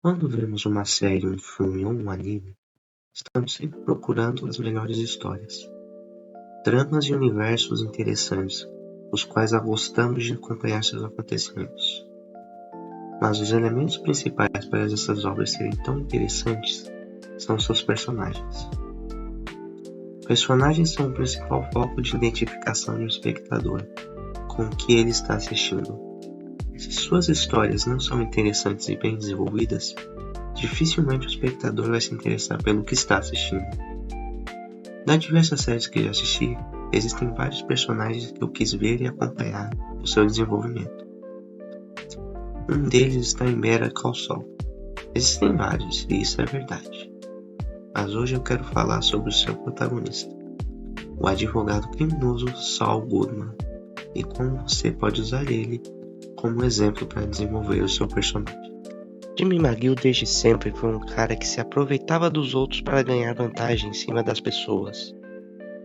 Quando vemos uma série, um filme ou um anime, estamos sempre procurando as melhores histórias, tramas e universos interessantes, os quais gostamos de acompanhar seus acontecimentos. Mas os elementos principais para essas obras serem tão interessantes são seus personagens. Personagens são o principal foco de identificação de um espectador com o que ele está assistindo. Se suas histórias não são interessantes e bem desenvolvidas, dificilmente o espectador vai se interessar pelo que está assistindo. Das diversas séries que já assisti, existem vários personagens que eu quis ver e acompanhar o seu desenvolvimento. Um deles está em Better Call Saul. Existem vários, e isso é verdade. Mas hoje eu quero falar sobre o seu protagonista, o advogado criminoso Saul Goodman, e como você pode usar ele como exemplo para desenvolver o seu personagem. Jimmy McGill desde sempre foi um cara que se aproveitava dos outros para ganhar vantagem em cima das pessoas.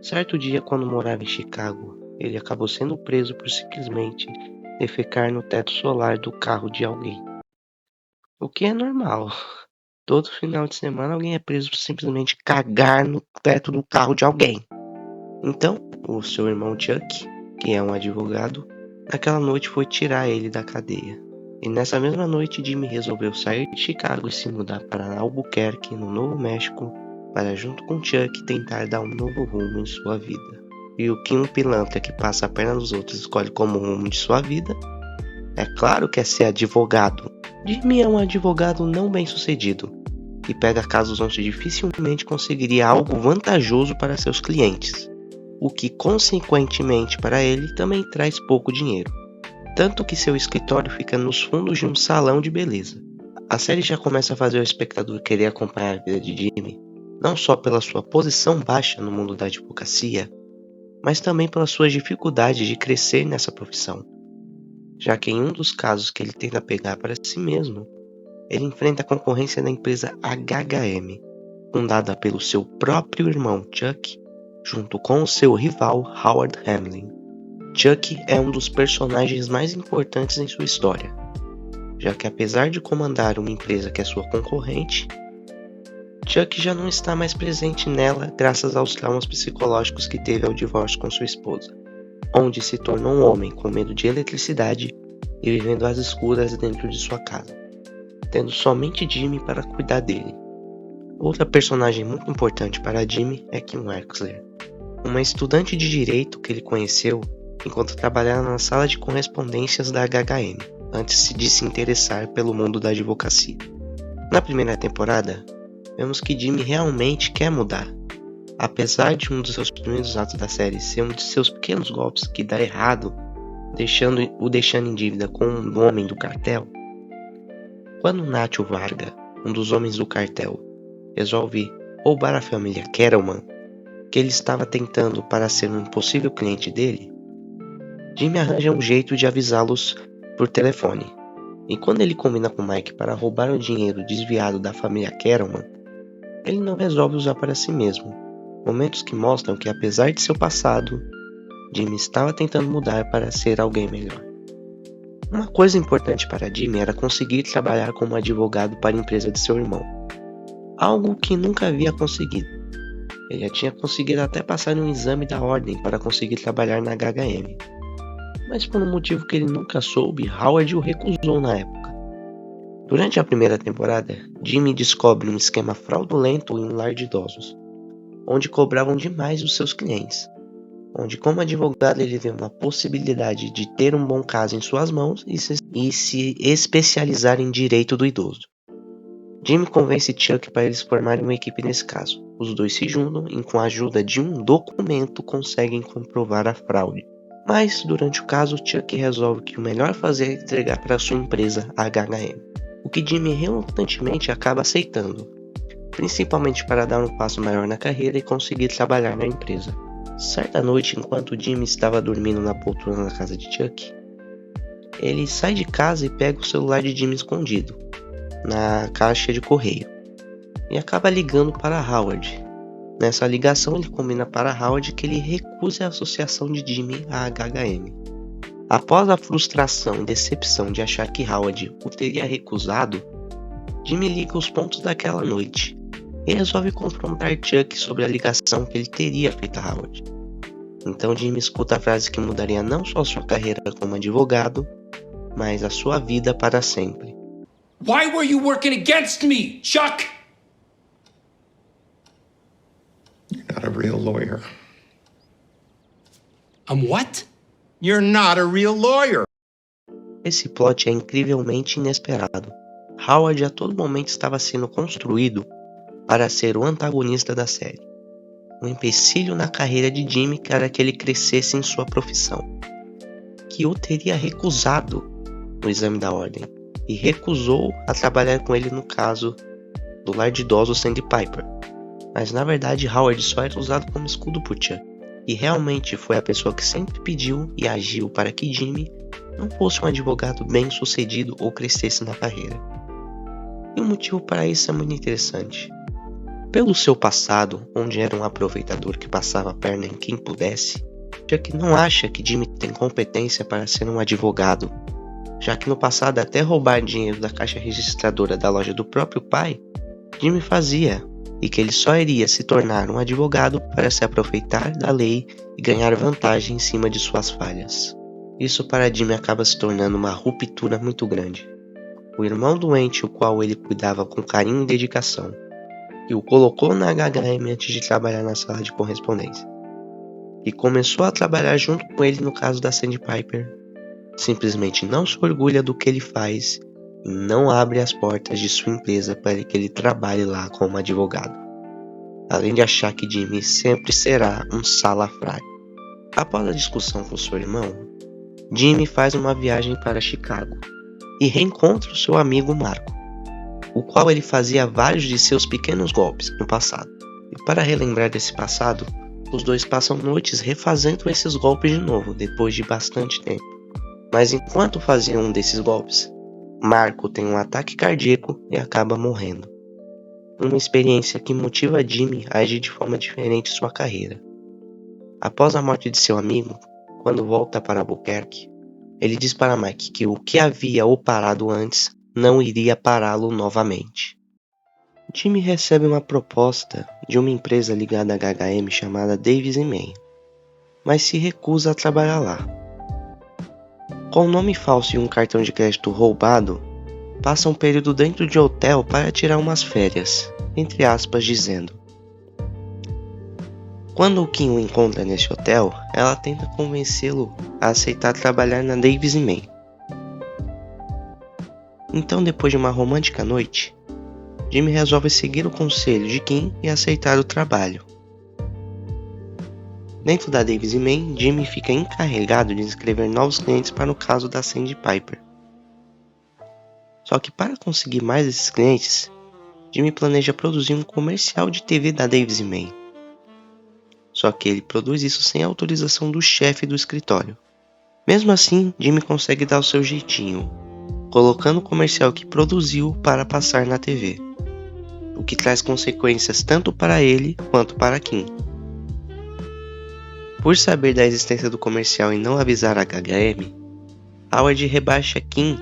Certo dia, quando morava em Chicago, ele acabou sendo preso por simplesmente defecar no teto solar do carro de alguém. O que é normal. Todo final de semana alguém é preso por simplesmente cagar no teto do carro de alguém. Então, o seu irmão Chuck, que é um advogado, naquela noite foi tirar ele da cadeia. E nessa mesma noite, Jimmy resolveu sair de Chicago e se mudar para Albuquerque, no Novo México, para junto com Chuck tentar dar um novo rumo em sua vida. E o que um pilantra que passa a perna nos outros escolhe como rumo de sua vida? É claro que é ser advogado. Jimmy é um advogado não bem sucedido e pega casos onde dificilmente conseguiria algo vantajoso para seus clientes, o que consequentemente para ele também traz pouco dinheiro. Tanto que seu escritório fica nos fundos de um salão de beleza. A série já começa a fazer o espectador querer acompanhar a vida de Jimmy, não só pela sua posição baixa no mundo da advocacia, mas também pelas suas dificuldades de crescer nessa profissão, já que em um dos casos que ele tenta pegar para si mesmo, ele enfrenta a concorrência da empresa HHM, fundada pelo seu próprio irmão Chuck, junto com o seu rival Howard Hamlin. Chuck é um dos personagens mais importantes em sua história, já que apesar de comandar uma empresa que é sua concorrente, Chuck já não está mais presente nela graças aos traumas psicológicos que teve ao divórcio com sua esposa, onde se tornou um homem com medo de eletricidade e vivendo às escuras dentro de sua casa, tendo somente Jimmy para cuidar dele. Outra personagem muito importante para Jimmy é Kim Wexler, uma estudante de direito que ele conheceu enquanto trabalhava na sala de correspondências da HHM, antes de se interessar pelo mundo da advocacia. Na primeira temporada, vemos que Jimmy realmente quer mudar. Apesar de um dos seus primeiros atos da série ser um de seus pequenos golpes que dá errado, o deixando em dívida com um homem do cartel, quando Nacho Varga, um dos homens do cartel, resolve roubar a família Kettleman, que ele estava tentando para ser um possível cliente dele, Jimmy arranja um jeito de avisá-los por telefone. E quando ele combina com Mike para roubar o dinheiro desviado da família Kettleman, ele não resolve usar para si mesmo. Momentos que mostram que apesar de seu passado, Jimmy estava tentando mudar para ser alguém melhor. Uma coisa importante para Jimmy era conseguir trabalhar como advogado para a empresa de seu irmão, algo que nunca havia conseguido. Ele já tinha conseguido até passar um exame da ordem para conseguir trabalhar na HHM, mas por um motivo que ele nunca soube, Howard o recusou na época. Durante a primeira temporada, Jimmy descobre um esquema fraudulento em um lar de idosos, onde cobravam demais os seus clientes, onde como advogado ele vê uma possibilidade de ter um bom caso em suas mãos e se especializar em direito do idoso. Jimmy convence Chuck para eles formarem uma equipe nesse caso. Os dois se juntam e com a ajuda de um documento conseguem comprovar a fraude. Mas, durante o caso, Chuck resolve que o melhor fazer é entregar para sua empresa, a HHM, o que Jimmy relutantemente acaba aceitando, principalmente para dar um passo maior na carreira e conseguir trabalhar na empresa. Certa noite, enquanto Jimmy estava dormindo na poltrona na casa de Chuck, ele sai de casa e pega o celular de Jimmy escondido, na caixa de correio, e acaba ligando para Howard. Nessa ligação, ele combina para Howard que ele recuse a associação de Jimmy à HHM. Após a frustração e decepção de achar que Howard o teria recusado, Jimmy liga os pontos daquela noite e resolve confrontar Chuck sobre a ligação que ele teria feito a Howard. Então Jimmy escuta a frase que mudaria não só sua carreira como advogado, mas a sua vida para sempre. Why were you working against me, Chuck? You're not a real lawyer. I'm what? You're not a real lawyer. Esse plot é incrivelmente inesperado. Howard a todo momento estava sendo construído para ser o antagonista da série. Um empecilho na carreira de Jimmy para que ele crescesse em sua profissão, que o teria recusado no exame da ordem e recusou a trabalhar com ele no caso do lar de idosos Sandy Piper. Mas na verdade Howard só era usado como escudo por Chuck, e realmente foi a pessoa que sempre pediu e agiu para que Jimmy não fosse um advogado bem sucedido ou crescesse na carreira. E o motivo para isso é muito interessante. Pelo seu passado, onde era um aproveitador que passava a perna em quem pudesse, Chuck não acha que Jimmy tem competência para ser um advogado, já que no passado até roubar dinheiro da caixa registradora da loja do próprio pai, Jimmy fazia, e que ele só iria se tornar um advogado para se aproveitar da lei e ganhar vantagem em cima de suas falhas. Isso para Jimmy acaba se tornando uma ruptura muito grande. O irmão doente, o qual ele cuidava com carinho e dedicação, e o colocou na HHM antes de trabalhar na sala de correspondência, e começou a trabalhar junto com ele no caso da Sandy Piper, simplesmente não se orgulha do que ele faz e não abre as portas de sua empresa para que ele trabalhe lá como advogado, além de achar que Jimmy sempre será um salafrário. Após a discussão com seu irmão, Jimmy faz uma viagem para Chicago e reencontra o seu amigo Marco, o qual ele fazia vários de seus pequenos golpes no passado. E para relembrar desse passado, os dois passam noites refazendo esses golpes de novo, depois de bastante tempo. Mas enquanto faziam um desses golpes, Marco tem um ataque cardíaco e acaba morrendo. Uma experiência que motiva Jimmy a agir de forma diferente em sua carreira. Após a morte de seu amigo, quando volta para Albuquerque, ele diz para Mike que o que havia o parado antes não iria pará-lo novamente. Jimmy recebe uma proposta de uma empresa ligada à HHM chamada Davis & May, mas se recusa a trabalhar lá. Com um nome falso e um cartão de crédito roubado, passa um período dentro de hotel para tirar umas férias, entre aspas, dizendo: quando o Kim o encontra nesse hotel, ela tenta convencê-lo a aceitar trabalhar na Davis & May. Então, depois de uma romântica noite, Jimmy resolve seguir o conselho de Kim e aceitar o trabalho. Dentro da Davis & May, Jimmy fica encarregado de inscrever novos clientes para o caso da Sandy Piper. Só que para conseguir mais esses clientes, Jimmy planeja produzir um comercial de TV da Davis & May. Só que ele produz isso sem autorização do chefe do escritório. Mesmo assim, Jimmy consegue dar o seu jeitinho, colocando o comercial que produziu para passar na TV, o que traz consequências tanto para ele quanto para Kim. Por saber da existência do comercial e não avisar a HHM, Howard rebaixa Kim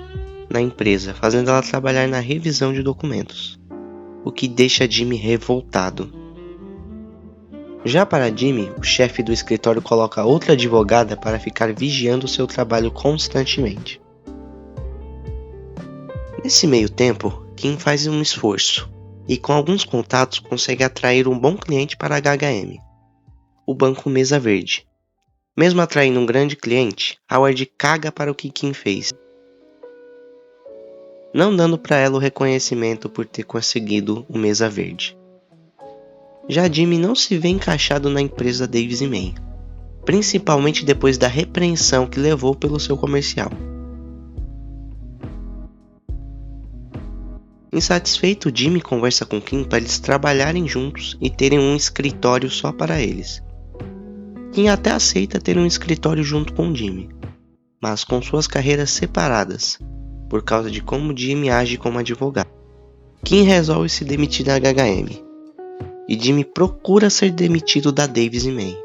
na empresa, fazendo ela trabalhar na revisão de documentos, o que deixa Jimmy revoltado. Já para Jimmy, o chefe do escritório coloca outra advogada para ficar vigiando seu trabalho constantemente. Nesse meio tempo, Kim faz um esforço e com alguns contatos consegue atrair um bom cliente para a HHM, o Banco Mesa Verde. Mesmo atraindo um grande cliente, Howard caga para o que Kim fez, não dando para ela o reconhecimento por ter conseguido o Mesa Verde. Já Jimmy não se vê encaixado na empresa Davis & May, principalmente depois da repreensão que levou pelo seu comercial. Insatisfeito, Jimmy conversa com Kim para eles trabalharem juntos e terem um escritório só para eles. Kim até aceita ter um escritório junto com Jimmy, mas com suas carreiras separadas, por causa de como Jimmy age como advogado. Kim resolve se demitir da HHM, e Jimmy procura ser demitido da Davis & May,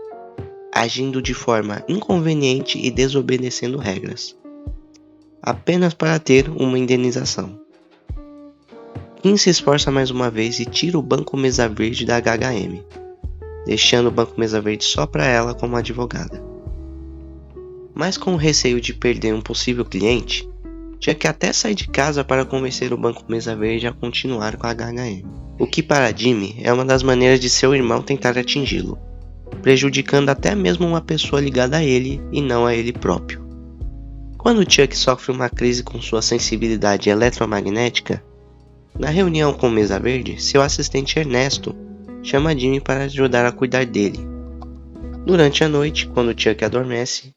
agindo de forma inconveniente e desobedecendo regras, apenas para ter uma indenização. Kim se esforça mais uma vez e tira o Banco Mesa Verde da HHM, deixando o Banco Mesa Verde só para ela como advogada. Mas com o receio de perder um possível cliente, Chuck até sai de casa para convencer o Banco Mesa Verde a continuar com a HHM. O que para Jimmy é uma das maneiras de seu irmão tentar atingi-lo, prejudicando até mesmo uma pessoa ligada a ele e não a ele próprio. Quando Chuck sofre uma crise com sua sensibilidade eletromagnética, na reunião com o Mesa Verde, seu assistente Ernesto chama Jimmy para ajudar a cuidar dele. Durante a noite, quando Chuck adormece,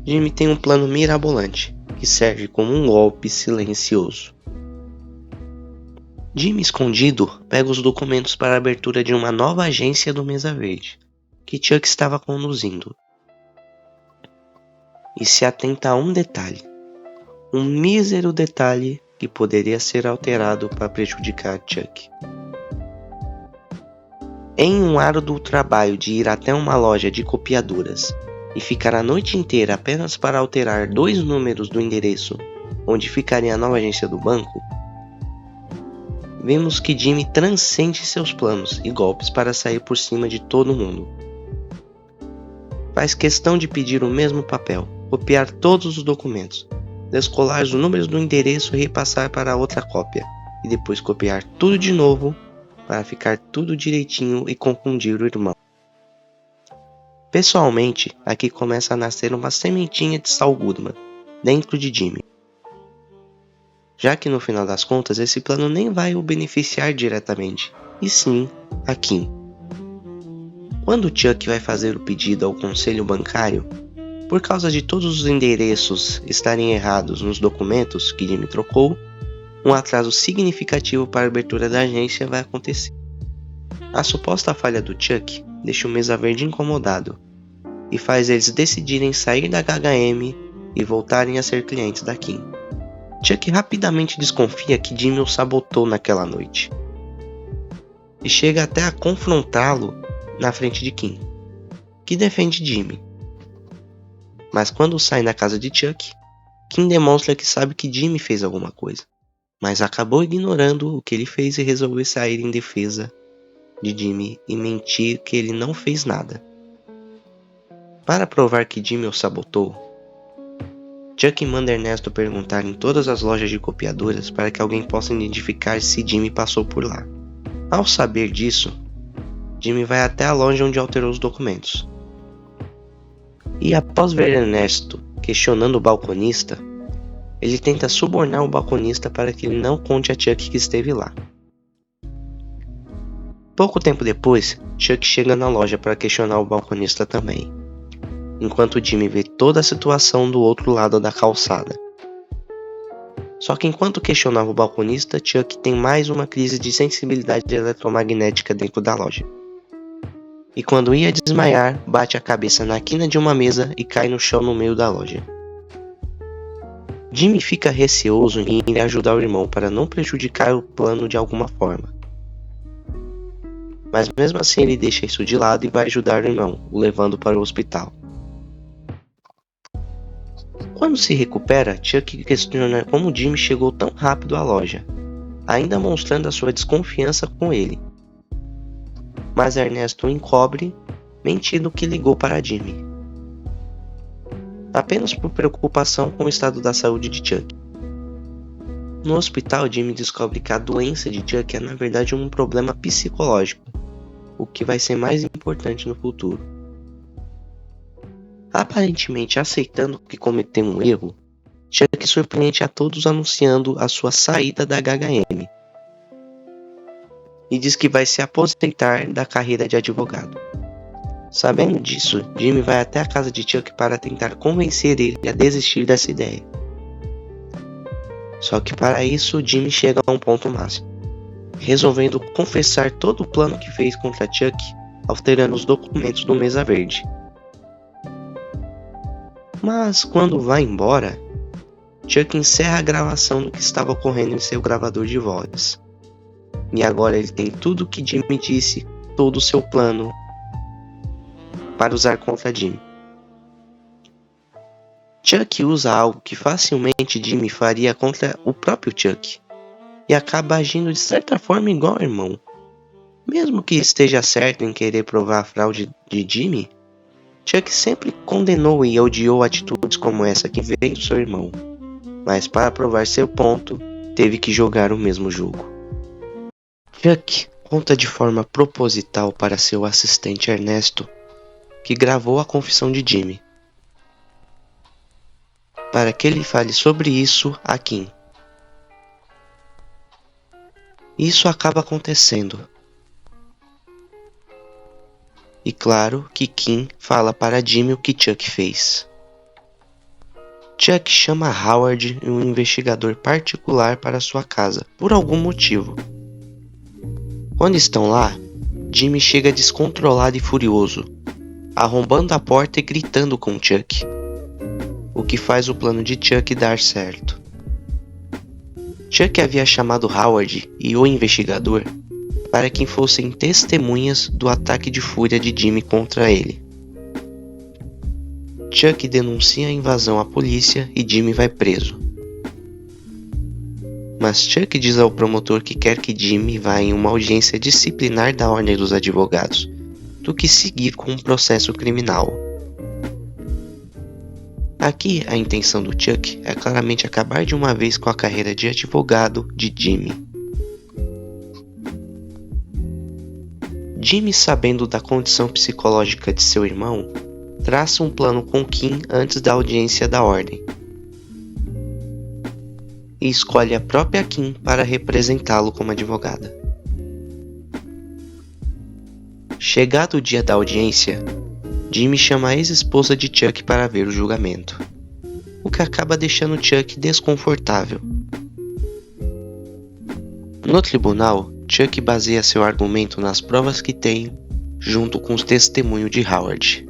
Jimmy tem um plano mirabolante, que serve como um golpe silencioso. Jimmy, escondido, pega os documentos para a abertura de uma nova agência do Mesa Verde, que Chuck estava conduzindo. E se atenta a um detalhe, um mísero detalhe que poderia ser alterado para prejudicar Chuck. Em um árduo trabalho de ir até uma loja de copiadoras e ficar a noite inteira apenas para alterar 2 números do endereço onde ficaria a nova agência do banco, vemos que Jimmy transcende seus planos e golpes para sair por cima de todo mundo. Faz questão de pedir o mesmo papel, copiar todos os documentos, descolar os números do endereço e repassar para outra cópia, e depois copiar tudo de novo para ficar tudo direitinho e confundir o irmão. Pessoalmente, aqui começa a nascer uma sementinha de Saul Goodman dentro de Jimmy, já que no final das contas esse plano nem vai o beneficiar diretamente, e sim a Kim. Quando Chuck vai fazer o pedido ao conselho bancário, por causa de todos os endereços estarem errados nos documentos que Jimmy trocou, um atraso significativo para a abertura da agência vai acontecer. A suposta falha do Chuck deixa o Mesa Verde incomodado e faz eles decidirem sair da HHM e voltarem a ser clientes da Kim. Chuck rapidamente desconfia que Jimmy o sabotou naquela noite e chega até a confrontá-lo na frente de Kim, que defende Jimmy. Mas quando sai da casa de Chuck, Kim demonstra que sabe que Jimmy fez alguma coisa, mas acabou ignorando o que ele fez e resolveu sair em defesa de Jimmy e mentir que ele não fez nada. Para provar que Jimmy o sabotou, Chuck manda Ernesto perguntar em todas as lojas de copiadoras para que alguém possa identificar se Jimmy passou por lá. Ao saber disso, Jimmy vai até a loja onde alterou os documentos. E após ver Ernesto questionando o balconista, ele tenta subornar o balconista para que ele não conte a Chuck que esteve lá. Pouco tempo depois, Chuck chega na loja para questionar o balconista também, enquanto Jimmy vê toda a situação do outro lado da calçada. Só que enquanto questionava o balconista, Chuck tem mais uma crise de sensibilidade eletromagnética dentro da loja. E quando ia desmaiar, bate a cabeça na quina de uma mesa e cai no chão no meio da loja. Jimmy fica receoso em ir ajudar o irmão para não prejudicar o plano de alguma forma. Mas mesmo assim ele deixa isso de lado e vai ajudar o irmão, o levando para o hospital. Quando se recupera, Chuck questiona como Jimmy chegou tão rápido à loja, ainda mostrando a sua desconfiança com ele. Mas Ernesto o encobre, mentindo que ligou para Jimmy, apenas por preocupação com o estado da saúde de Chuck. No hospital, Jimmy descobre que a doença de Chuck é na verdade um problema psicológico, o que vai ser mais importante no futuro. Aparentemente aceitando que cometeu um erro, Chuck surpreende a todos anunciando a sua saída da HHM e diz que vai se aposentar da carreira de advogado. Sabendo disso, Jimmy vai até a casa de Chuck para tentar convencer ele a desistir dessa ideia. Só que para isso, Jimmy chega a um ponto máximo, resolvendo confessar todo o plano que fez contra Chuck, alterando os documentos do Mesa Verde. Mas quando vai embora, Chuck encerra a gravação do que estava ocorrendo em seu gravador de voz. E agora ele tem tudo o que Jimmy disse, todo o seu plano para usar contra Jimmy. Chuck usa algo que facilmente Jimmy faria contra o próprio Chuck, e acaba agindo de certa forma igual ao irmão. Mesmo que esteja certo em querer provar a fraude de Jimmy, Chuck sempre condenou e odiou atitudes como essa que veio do seu irmão, mas para provar seu ponto, teve que jogar o mesmo jogo. Chuck conta de forma proposital para seu assistente Ernesto, que gravou a confissão de Jimmy, para que ele fale sobre isso a Kim. Isso acaba acontecendo. E claro que Kim fala para Jimmy o que Chuck fez. Chuck chama Howard e um investigador particular para sua casa, por algum motivo. Quando estão lá, Jimmy chega descontrolado e furioso, arrombando a porta e gritando com Chuck, o que faz o plano de Chuck dar certo. Chuck havia chamado Howard e o investigador para que fossem testemunhas do ataque de fúria de Jimmy contra ele. Chuck denuncia a invasão à polícia e Jimmy vai preso. Mas Chuck diz ao promotor que quer que Jimmy vá em uma audiência disciplinar da Ordem dos Advogados, do que seguir com um processo criminal. Aqui, a intenção do Chuck é claramente acabar de uma vez com a carreira de advogado de Jimmy. Jimmy, sabendo da condição psicológica de seu irmão, traça um plano com Kim antes da audiência da ordem e escolhe a própria Kim para representá-lo como advogada. Chegado o dia da audiência, Jimmy chama a ex-esposa de Chuck para ver o julgamento, o que acaba deixando Chuck desconfortável. No tribunal, Chuck baseia seu argumento nas provas que tem, junto com os testemunhos de Howard.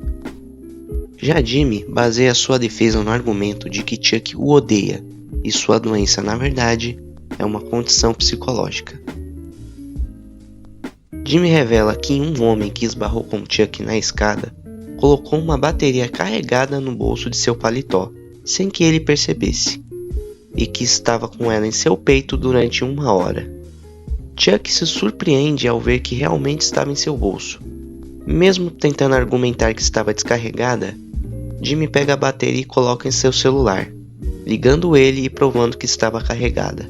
Já Jimmy baseia sua defesa no argumento de que Chuck o odeia e sua doença, na verdade, é uma condição psicológica. Jimmy revela que um homem que esbarrou com Chuck na escada colocou uma bateria carregada no bolso de seu paletó, sem que ele percebesse, e que estava com ela em seu peito durante 1 hora. Chuck se surpreende ao ver que realmente estava em seu bolso. Mesmo tentando argumentar que estava descarregada, Jimmy pega a bateria e coloca em seu celular, ligando ele e provando que estava carregada.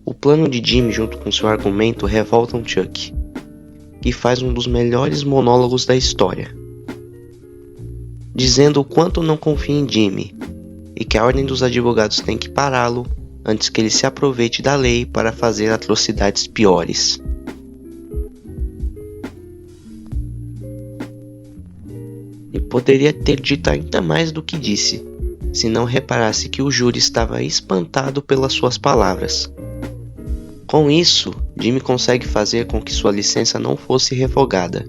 O plano de Jimmy junto com seu argumento revoltam Chuck, que faz um dos melhores monólogos da história, dizendo o quanto não confia em Jimmy e que a Ordem dos Advogados tem que pará-lo antes que ele se aproveite da lei para fazer atrocidades piores. E poderia ter dito ainda mais do que disse, se não reparasse que o júri estava espantado pelas suas palavras. Com isso, Jimmy consegue fazer com que sua licença não fosse revogada,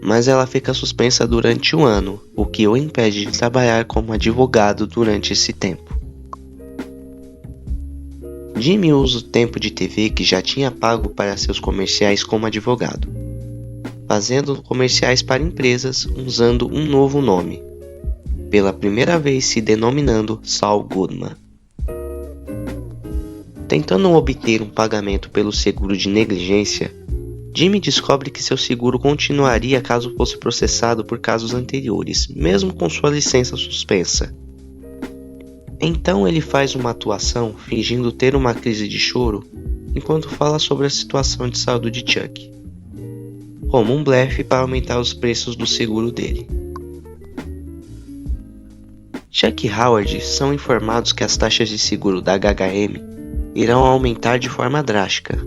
mas ela fica suspensa durante 1 ano, o que o impede de trabalhar como advogado durante esse tempo. Jimmy usa o tempo de TV que já tinha pago para seus comerciais como advogado, fazendo comerciais para empresas usando um novo nome, pela primeira vez se denominando Saul Goodman. Tentando obter um pagamento pelo seguro de negligência, Jimmy descobre que seu seguro continuaria caso fosse processado por casos anteriores, mesmo com sua licença suspensa. Então ele faz uma atuação fingindo ter uma crise de choro enquanto fala sobre a situação de saúde de Chuck, como um blefe para aumentar os preços do seguro dele. Chuck e Howard são informados que as taxas de seguro da HHM irão aumentar de forma drástica,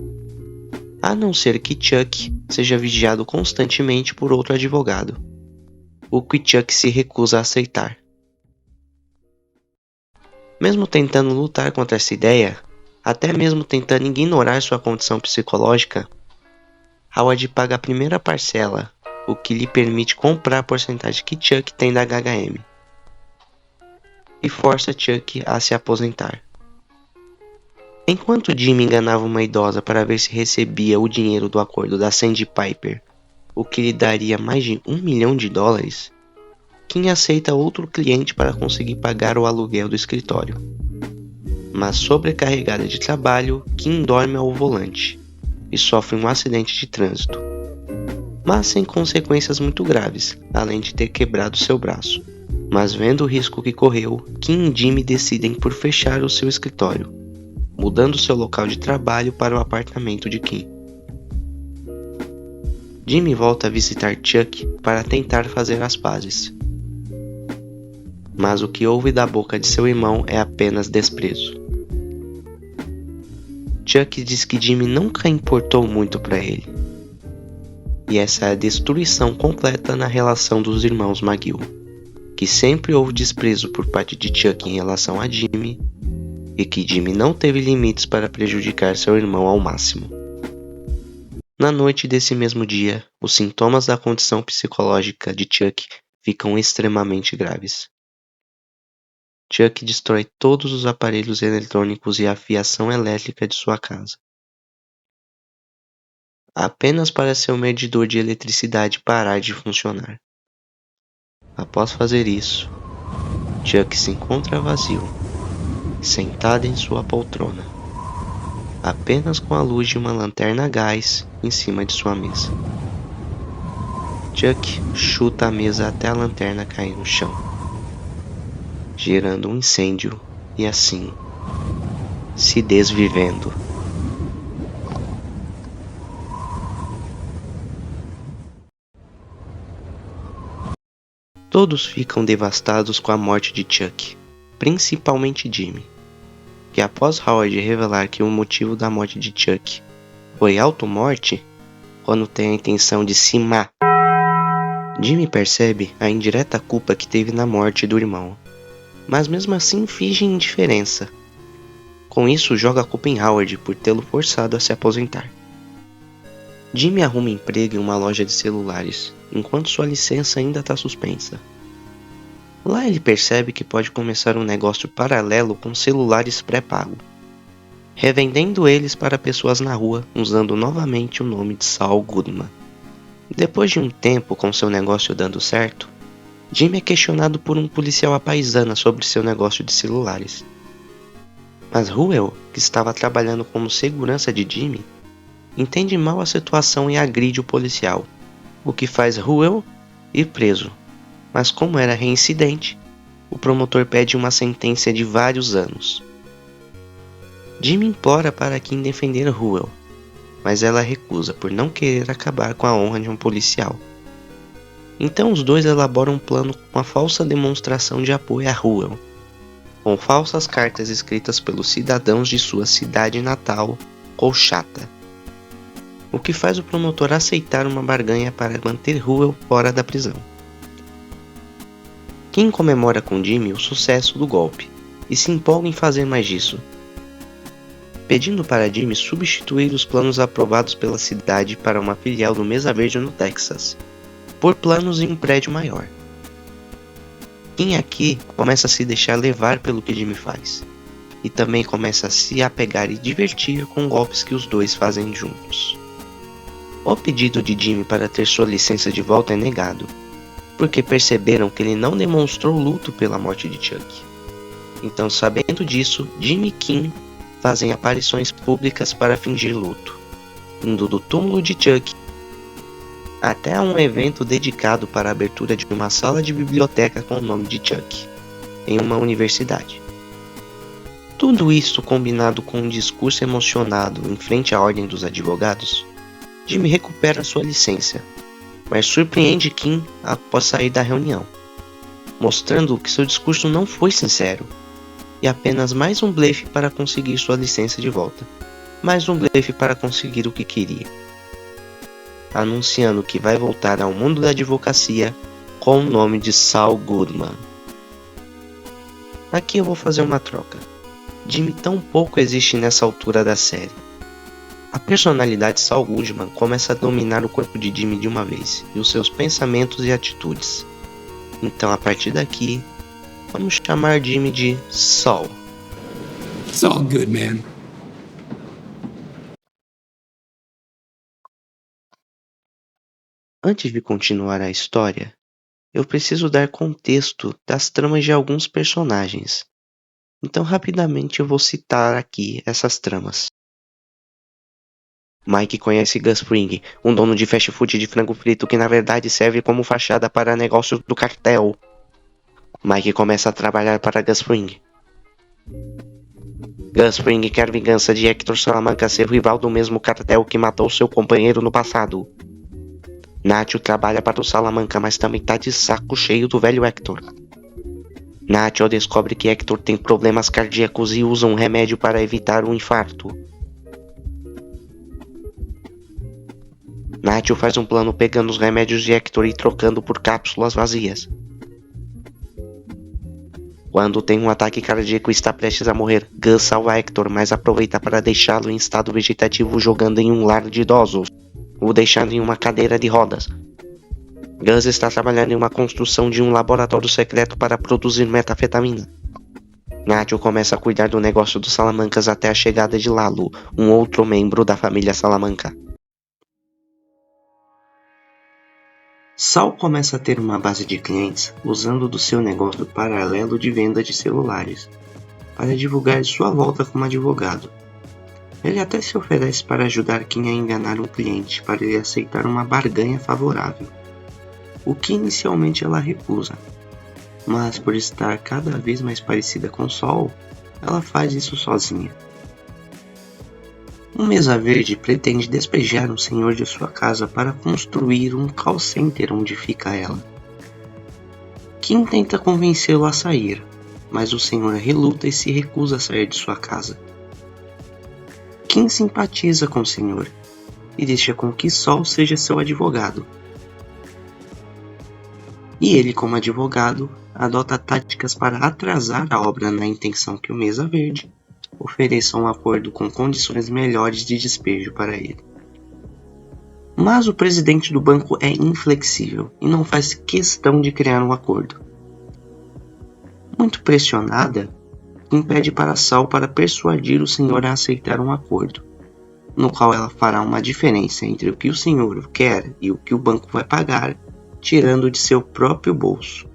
a não ser que Chuck seja vigiado constantemente por outro advogado, o que Chuck se recusa a aceitar. Mesmo tentando lutar contra essa ideia, até mesmo tentando ignorar sua condição psicológica, Howard paga a primeira parcela, o que lhe permite comprar a porcentagem que Chuck tem da HHM, e força Chuck a se aposentar. Enquanto Jimmy enganava uma idosa para ver se recebia o dinheiro do acordo da Sandy Piper, o que lhe daria mais de $1 milhão, Kim aceita outro cliente para conseguir pagar o aluguel do escritório. mas sobrecarregada de trabalho, Kim dorme ao volante e sofre um acidente de trânsito, mas sem consequências muito graves, além de ter quebrado seu braço. Mas vendo o risco que correu, Kim e Jimmy decidem por fechar o seu escritório, mudando seu local de trabalho para o apartamento de Kim. Jimmy volta a visitar Chuck para tentar fazer as pazes, mas o que ouve da boca de seu irmão é apenas desprezo. Chuck diz que Jimmy nunca importou muito para ele, e essa é a destruição completa na relação dos irmãos McGill, que sempre houve desprezo por parte de Chuck em relação a Jimmy, e que Jimmy não teve limites para prejudicar seu irmão ao máximo. Na noite desse mesmo dia, os sintomas da condição psicológica de Chuck ficam extremamente graves. Chuck destrói todos os aparelhos eletrônicos e a fiação elétrica de sua casa, apenas para seu medidor de eletricidade parar de funcionar. Após fazer isso, Chuck se encontra vazio, sentado em sua poltrona, apenas com a luz de uma lanterna a gás em cima de sua mesa. Chuck chuta a mesa até a lanterna cair no chão, gerando um incêndio e assim se desvivendo. Todos ficam devastados com a morte de Chuck, principalmente Jimmy, que após Howard revelar que o motivo da morte de Chuck foi automorte, quando tem a intenção de se matar, Jimmy percebe a indireta culpa que teve na morte do irmão, mas mesmo assim finge indiferença. Com isso, joga a culpa em Howard por tê-lo forçado a se aposentar. Jimmy arruma emprego em uma loja de celulares, enquanto sua licença ainda está suspensa. Lá ele percebe que pode começar um negócio paralelo com celulares pré-pago, revendendo eles para pessoas na rua usando novamente o nome de Saul Goodman. Depois de um tempo com seu negócio dando certo, Jimmy é questionado por um policial à paisana sobre seu negócio de celulares. Mas Ruel, que estava trabalhando como segurança de Jimmy, entende mal a situação e agride o policial, o que faz Ruel ir preso. Mas como era reincidente, o promotor pede uma sentença de vários anos. Jimmy implora para Kim defender Ruel, mas ela recusa por não querer acabar com a honra de um policial. Então os dois elaboram um plano com a falsa demonstração de apoio a Ruel, com falsas cartas escritas pelos cidadãos de sua cidade natal, Colchata, o que faz o promotor aceitar uma barganha para manter Ruel fora da prisão. Kim comemora com Jimmy o sucesso do golpe e se empolga em fazer mais disso, pedindo para Jimmy substituir os planos aprovados pela cidade para uma filial do Mesa Verde no Texas, por planos em um prédio maior. Kim aqui começa a se deixar levar pelo que Jimmy faz, e também começa a se apegar e divertir com golpes que os dois fazem juntos. O pedido de Jimmy para ter sua licença de volta é negado, porque perceberam que ele não demonstrou luto pela morte de Chuck. Então, sabendo disso, Jimmy e Kim fazem aparições públicas para fingir luto, indo do túmulo de Chuck até a um evento dedicado para a abertura de uma sala de biblioteca com o nome de Chuck, em uma universidade. Tudo isso combinado com um discurso emocionado em frente à ordem dos advogados, Jimmy recupera sua licença, mas surpreende Kim após sair da reunião, mostrando que seu discurso não foi sincero, e apenas mais um blefe para conseguir sua licença de volta, mais um blefe para conseguir o que queria, anunciando que vai voltar ao mundo da advocacia com o nome de Saul Goodman. Aqui eu vou fazer uma troca. Jimmy tão pouco existe nessa altura da série. A personalidade Saul Goodman começa a dominar o corpo de Jimmy de uma vez, e os seus pensamentos e atitudes. Então a partir daqui, vamos chamar Jimmy de Saul. It's all good, man. Antes de continuar a história, eu preciso dar contexto das tramas de alguns personagens, Então rapidamente eu vou citar aqui essas tramas. Mike conhece Gus Fring, um dono de fast food de frango frito que na verdade serve como fachada para negócios do cartel. Mike começa a trabalhar para Gus Fring. Gus Fring quer vingança de Hector Salamanca ser rival do mesmo cartel que matou seu companheiro no passado. Nacho trabalha para o Salamanca, mas também tá de saco cheio do velho Hector. Nacho descobre que Hector tem problemas cardíacos e usa um remédio para evitar um infarto. Nacho faz um plano pegando os remédios de Hector e trocando por cápsulas vazias. Quando tem um ataque cardíaco e está prestes a morrer, Gus salva Hector, mas aproveita para deixá-lo em estado vegetativo jogando em um lar de idosos, o deixando em uma cadeira de rodas. Gus está trabalhando em uma construção de um laboratório secreto para produzir metafetamina. Nacho começa a cuidar do negócio dos Salamancas até a chegada de Lalo, um outro membro da família Salamanca. Saul começa a ter uma base de clientes usando do seu negócio paralelo de venda de celulares para divulgar sua volta como advogado. Ele até se oferece para ajudar quem a enganar um cliente para ele aceitar uma barganha favorável, o que inicialmente ela recusa, mas por estar cada vez mais parecida com Saul, ela faz isso sozinha. Um Mesa Verde pretende despejar um senhor de sua casa para construir um call center onde fica ela. Kim tenta convencê-lo a sair, mas o senhor reluta e se recusa a sair de sua casa. Kim simpatiza com o senhor e deixa com que Saul seja seu advogado. E ele, como advogado, adota táticas para atrasar a obra na intenção que o Mesa Verde ofereça um acordo com condições melhores de despejo para ele. Mas o presidente do banco é inflexível e não faz questão de criar um acordo. Muito pressionada, Kim pede para Saul para persuadir o senhor a aceitar um acordo, no qual ela fará uma diferença entre o que o senhor quer e o que o banco vai pagar, tirando de seu próprio bolso.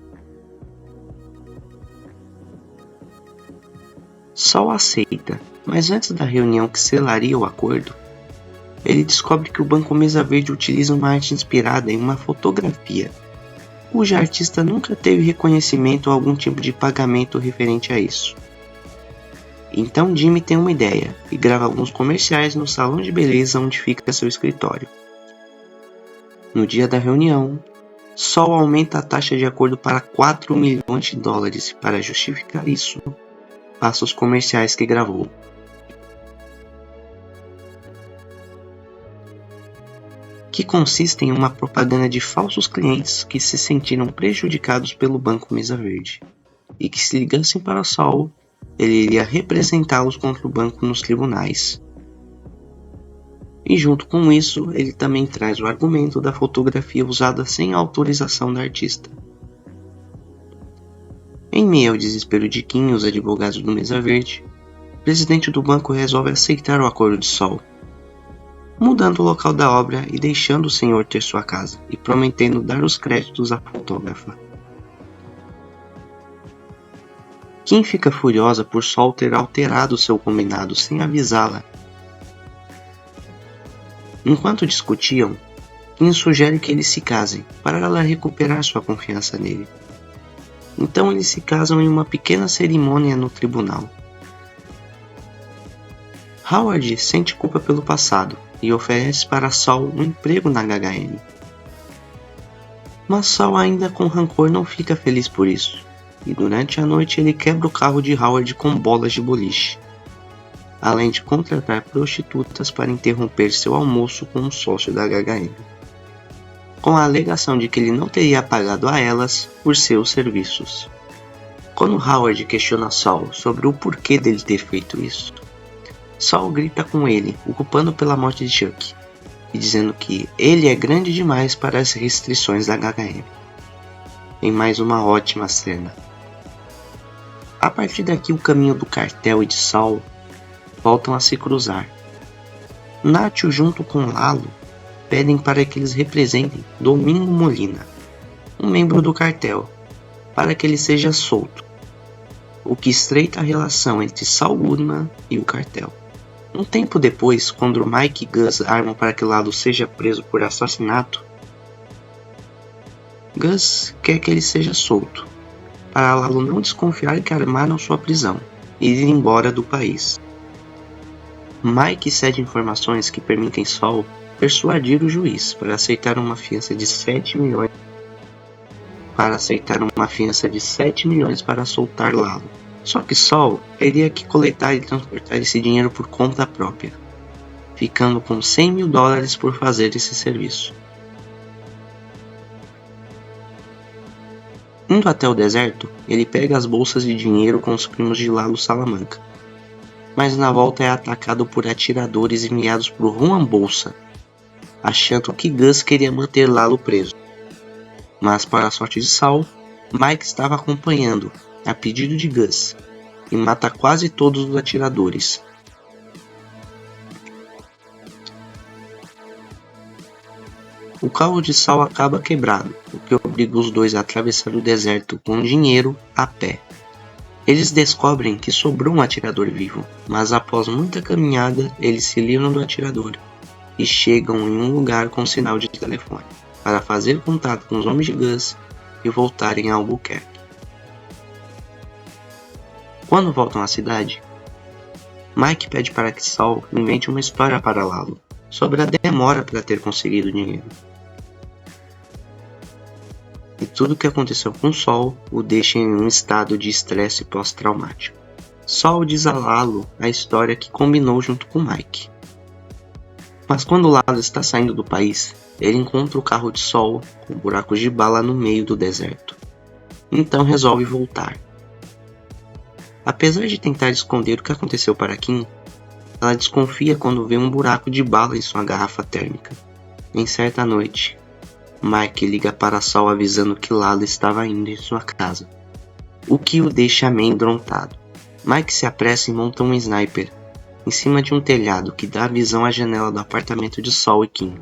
Saul aceita, mas antes da reunião que selaria o acordo, ele descobre que o Banco Mesa Verde utiliza uma arte inspirada em uma fotografia, cuja artista nunca teve reconhecimento ou algum tipo de pagamento referente a isso. Então Jimmy tem uma ideia e grava alguns comerciais no salão de beleza onde fica seu escritório. No dia da reunião, Saul aumenta a taxa de acordo para 4 milhões de dólares e para justificar isso, passa os comerciais que gravou. Que consistem em uma propaganda de falsos clientes que se sentiram prejudicados pelo Banco Mesa Verde, e que se ligassem para Saul, ele iria representá-los contra o banco nos tribunais. E junto com isso, ele também traz o argumento da fotografia usada sem autorização da artista. Em meio ao desespero de Kim e os advogados do Mesa Verde, o presidente do banco resolve aceitar o acordo de Saul, mudando o local da obra e deixando o senhor ter sua casa, e prometendo dar os créditos à fotógrafa. Kim fica furiosa por Saul ter alterado seu combinado sem avisá-la. Enquanto discutiam, Kim sugere que eles se casem, para ela recuperar sua confiança nele. Então eles se casam em uma pequena cerimônia no tribunal. Howard sente culpa pelo passado e oferece para Saul um emprego na HHM. Mas Saul, ainda com rancor, não fica feliz por isso, e durante a noite ele quebra o carro de Howard com bolas de boliche, além de contratar prostitutas para interromper seu almoço com um sócio da HHM, com a alegação de que ele não teria pagado a elas por seus serviços. Quando Howard questiona Saul sobre o porquê dele ter feito isso, Saul grita com ele, o culpando pela morte de Chuck, e dizendo que ele é grande demais para as restrições da HHM. Em mais uma ótima cena. A partir daqui, o caminho do cartel e de Saul voltam a se cruzar. Nacho, junto com Lalo, pedem para que eles representem Domingo Molina, um membro do cartel, para que ele seja solto. o que estreita a relação entre Saul Goodman e o cartel. Um tempo depois, quando Mike e Gus armam para que Lalo seja preso por assassinato, Gus quer que ele seja solto, para Lalo não desconfiar que armaram sua prisão e ir embora do país. Mike cede informações que permitem Saul persuadir o juiz para aceitar uma fiança de 7 milhões para soltar Lalo. Só que Saul teria que coletar e transportar esse dinheiro por conta própria, ficando com $100 mil por fazer esse serviço. Indo até o deserto, ele pega as bolsas de dinheiro com os primos de Lalo Salamanca, mas na volta é atacado por atiradores enviados por Juan Bolsa, achando que Gus queria manter Lalo preso. Mas para a sorte de Saul, Mike estava acompanhando, a pedido de Gus, e mata quase todos os atiradores. O carro de Saul acaba quebrado, o que obriga os dois a atravessar o deserto com dinheiro a pé. Eles descobrem que sobrou um atirador vivo, mas após muita caminhada, eles se livram do atirador e chegam em um lugar com sinal de telefone, para fazer contato com os homens de Gus e voltarem a Albuquerque. Quando voltam à cidade, Mike pede para que Saul invente uma história para Lalo sobre a demora para ter conseguido o dinheiro. E tudo o que aconteceu com Saul o deixa em um estado de estresse pós-traumático. Saul diz a Lalo a história que combinou junto com Mike. Mas quando Lalo está saindo do país, ele encontra o carro de Saul com buracos de bala no meio do deserto. Então resolve voltar. Apesar de tentar esconder o que aconteceu para Kim, ela desconfia quando vê um buraco de bala em sua garrafa térmica. Em certa noite, Mike liga para Saul avisando que Lalo estava indo em sua casa, o que o deixa amedrontado. Mike se apressa e monta um sniper em cima de um telhado que dá visão à janela do apartamento de Saul e Kim,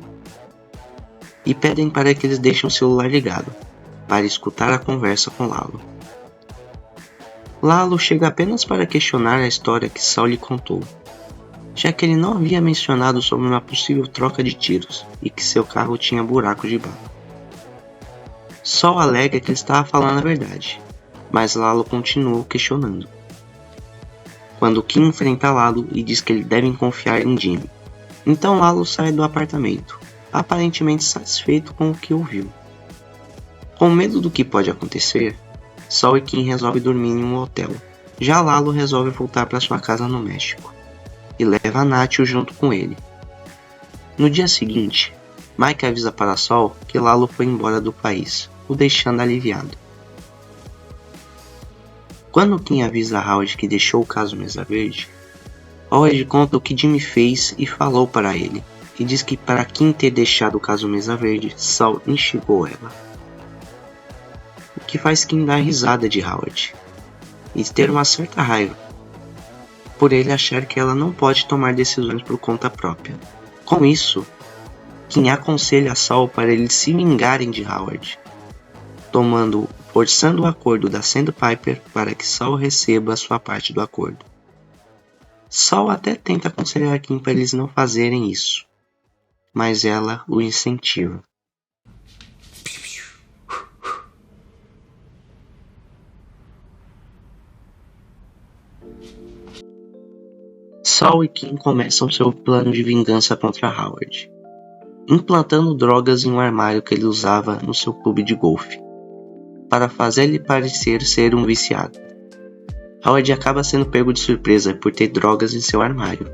e pedem para que eles deixem o celular ligado, para escutar a conversa com Lalo. Lalo chega apenas para questionar a história que Saul lhe contou, já que ele não havia mencionado sobre uma possível troca de tiros e que seu carro tinha buraco de bala. Saul alega que ele estava falando a verdade, mas Lalo continua questionando. Quando Kim enfrenta Lalo e diz que ele deve confiar em Jimmy, então Lalo sai do apartamento, aparentemente satisfeito com o que ouviu. Com medo do que pode acontecer, Saul e Kim resolvem dormir em um hotel. Já Lalo resolve voltar para sua casa no México e leva a Nacho junto com ele. No dia seguinte, Mike avisa para Saul que Lalo foi embora do país, o deixando aliviado. Quando Kim avisa a Howard que deixou o caso Mesa Verde, Howard conta o que Jimmy fez e falou para ele, e diz que para Kim ter deixado o caso Mesa Verde, Saul instigou ela. O que faz Kim dar risada de Howard e ter uma certa raiva por ele achar que ela não pode tomar decisões por conta própria. Com isso, Kim aconselha Saul para eles se vingarem de Howard, forçando o acordo da Sandpiper para que Saul receba sua parte do acordo. Saul até tenta aconselhar Kim para eles não fazerem isso, mas ela o incentiva. Saul e Kim começam seu plano de vingança contra Howard, implantando drogas em um armário que ele usava no seu clube de golfe, para fazer ele parecer ser um viciado. Howard acaba sendo pego de surpresa por ter drogas em seu armário,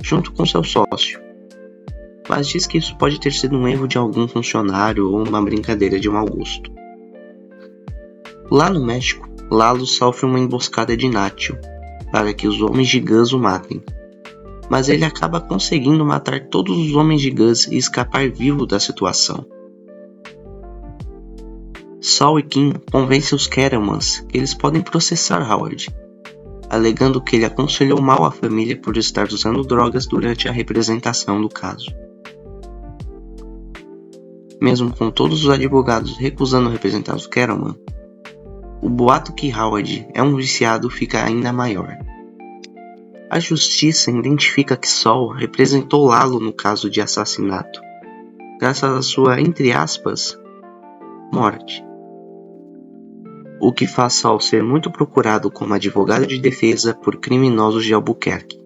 junto com seu sócio, mas diz que isso pode ter sido um erro de algum funcionário ou uma brincadeira de mau gosto. Lá no México, Lalo sofre uma emboscada de Nacho para que os homens de Gus o matem, mas ele acaba conseguindo matar todos os homens de Gus e escapar vivo da situação. Saul e Kim convencem os Cattlemans que eles podem processar Howard, alegando que ele aconselhou mal a família por estar usando drogas durante a representação do caso. Mesmo com todos os advogados recusando representar os Cattleman, o boato que Howard é um viciado fica ainda maior. A justiça identifica que Saul representou Lalo no caso de assassinato, graças à sua, entre aspas, morte. O que faz Saul ser muito procurado como advogado de defesa por criminosos de Albuquerque.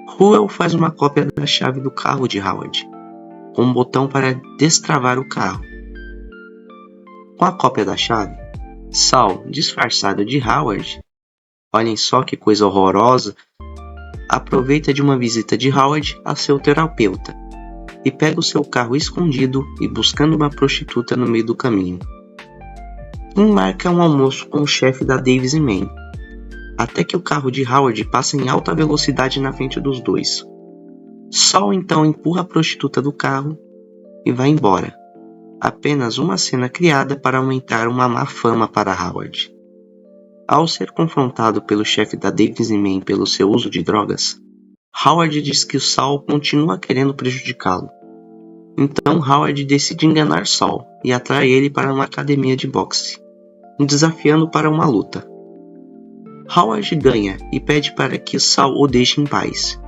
Ruel faz uma cópia da chave do carro de Howard, com um botão para destravar o carro. Com a cópia da chave, Saul, disfarçado de Howard, olhem só que coisa horrorosa, aproveita de uma visita de Howard a seu terapeuta e pega o seu carro escondido e buscando uma prostituta no meio do caminho. Kim marca um almoço com o chefe da Davis Man, até que o carro de Howard passa em alta velocidade na frente dos dois. Saul então empurra a prostituta do carro e vai embora. Apenas uma cena criada para aumentar uma má fama para Howard. Ao ser confrontado pelo chefe da Davis Man pelo seu uso de drogas, Howard diz que o Saul continua querendo prejudicá-lo. Então Howard decide enganar Saul e atrai ele para uma academia de boxe, desafiando para uma luta. Howard ganha e pede para que Saul o deixe em paz,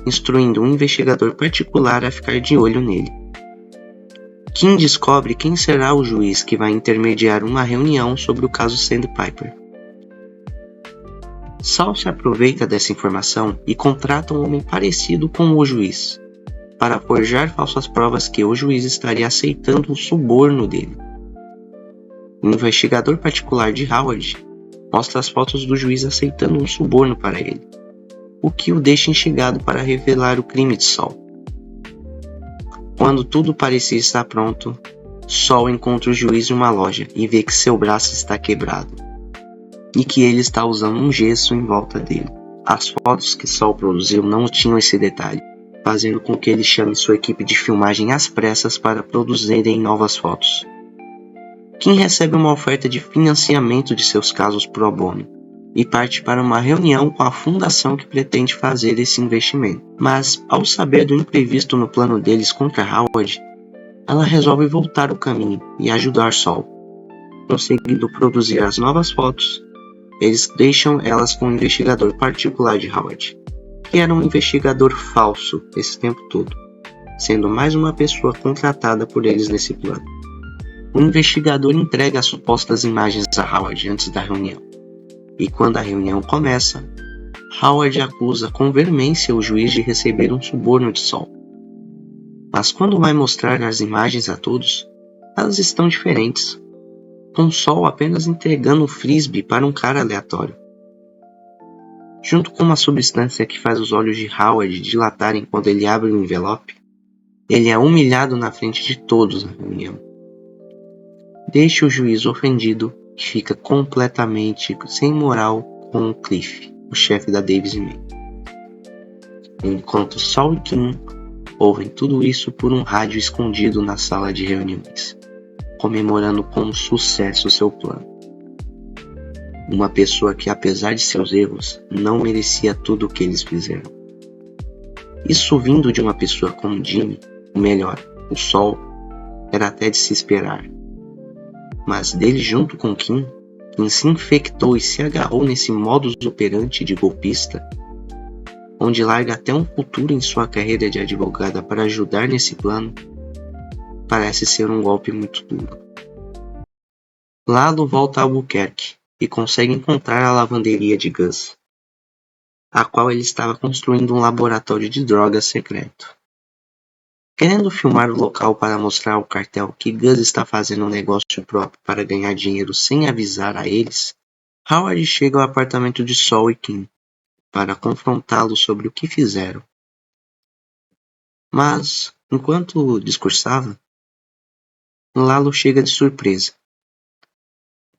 instruindo um investigador particular a ficar de olho nele. Kim descobre quem será o juiz que vai intermediar uma reunião sobre o caso Sandpiper. Saul se aproveita dessa informação e contrata um homem parecido com o juiz, para forjar falsas provas que o juiz estaria aceitando um suborno dele. O investigador particular de Howard mostra as fotos do juiz aceitando um suborno para ele, o que o deixa instigado para revelar o crime de Saul. Quando tudo parecia estar pronto, Saul encontra o juiz em uma loja e vê que seu braço está quebrado e que ele está usando um gesso em volta dele. As fotos que Saul produziu não tinham esse detalhe, fazendo com que ele chame sua equipe de filmagem às pressas para produzirem novas fotos. Kim recebe uma oferta de financiamento de seus casos pro bono e parte para uma reunião com a fundação que pretende fazer esse investimento. Mas, ao saber do imprevisto no plano deles contra Howard, ela resolve voltar o caminho e ajudar Saul. Conseguindo produzir as novas fotos, eles deixam elas com o investigador particular de Howard, que era um investigador falso esse tempo todo, sendo mais uma pessoa contratada por eles nesse plano. O investigador entrega as supostas imagens a Howard antes da reunião, e quando a reunião começa, Howard acusa com veemência o juiz de receber um suborno de Saul. Mas quando vai mostrar as imagens a todos, elas estão diferentes, com Saul apenas entregando o frisbee para um cara aleatório. Junto com uma substância que faz os olhos de Howard dilatarem quando ele abre o envelope, ele é humilhado na frente de todos na reunião. Deixa o juiz ofendido e fica completamente sem moral com o Cliff, o chefe da Davis Man. Enquanto Saul e Kim ouvem tudo isso por um rádio escondido na sala de reuniões, comemorando com sucesso seu plano. Uma pessoa que, apesar de seus erros, não merecia tudo o que eles fizeram. Isso vindo de uma pessoa como Jimmy, ou melhor, o Saul, era até de se esperar. Mas dele junto com Kim, quem se infectou e se agarrou nesse modus operandi de golpista, onde larga até um futuro em sua carreira de advogada para ajudar nesse plano, parece ser um golpe muito duro. Lalo volta a Albuquerque e consegue encontrar a lavanderia de Gus, a qual ele estava construindo um laboratório de drogas secreto. Querendo filmar o local para mostrar ao cartel que Gus está fazendo um negócio próprio para ganhar dinheiro sem avisar a eles, Howard chega ao apartamento de Saul e Kim para confrontá-los sobre o que fizeram. Mas, enquanto discursava, Lalo chega de surpresa,